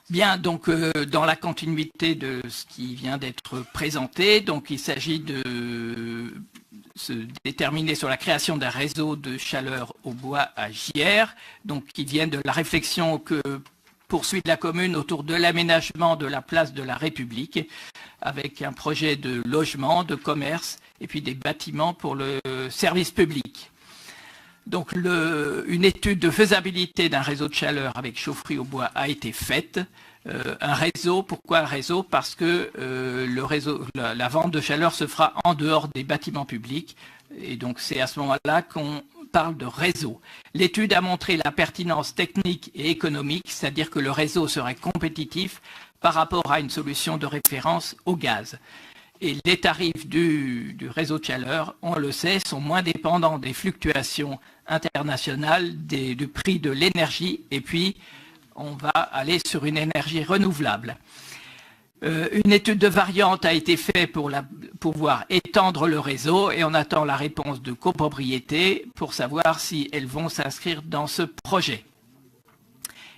Bien, donc dans la continuité de ce qui vient d'être présenté, donc il s'agit de se déterminer sur la création d'un réseau de chaleur au bois à Gières, donc qui vient de la réflexion que poursuit la commune autour de l'aménagement de la place de la République, avec un projet de logement, de commerce et puis des bâtiments pour le service public. Donc une étude de faisabilité d'un réseau de chaleur avec chaufferie au bois a été faite. Un réseau, pourquoi un réseau? Parce que la vente de chaleur se fera en dehors des bâtiments publics. Et donc c'est à ce moment-là qu'on parle de réseau. L'étude a montré la pertinence technique et économique, c'est-à-dire que le réseau serait compétitif par rapport à une solution de référence au gaz. Et les tarifs du réseau de chaleur, on le sait, sont moins dépendants des fluctuations internationales, du prix de l'énergie, et puis on va aller sur une énergie renouvelable. Une étude de variante a été faite pour pouvoir étendre le réseau et on attend la réponse de copropriété pour savoir si elles vont s'inscrire dans ce projet.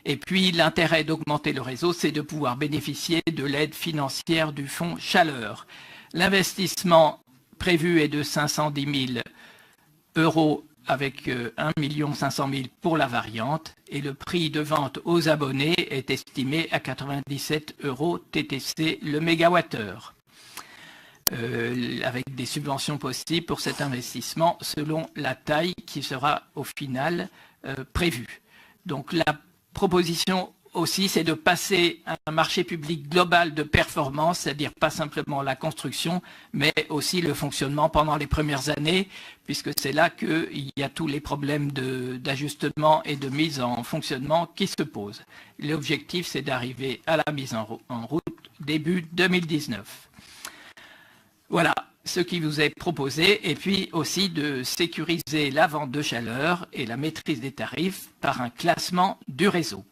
Et puis l'intérêt d'augmenter le réseau, c'est de pouvoir bénéficier de l'aide financière du fonds chaleur. L'investissement prévu est de 510 000 € avec 1 500 000 pour la variante et le prix de vente aux abonnés est estimé à 97 € TTC le mégawattheure, avec des subventions possibles pour cet investissement selon la taille qui sera au final prévue. Donc la proposition aussi, c'est de passer à un marché public global de performance, c'est-à-dire pas simplement la construction, mais aussi le fonctionnement pendant les premières années, puisque c'est là qu'il y a tous les problèmes d'ajustement et de mise en fonctionnement qui se posent. L'objectif, c'est d'arriver à la mise en route début 2019. Voilà ce qui vous est proposé, et puis aussi de sécuriser la vente de chaleur et la maîtrise des tarifs par un classement du réseau.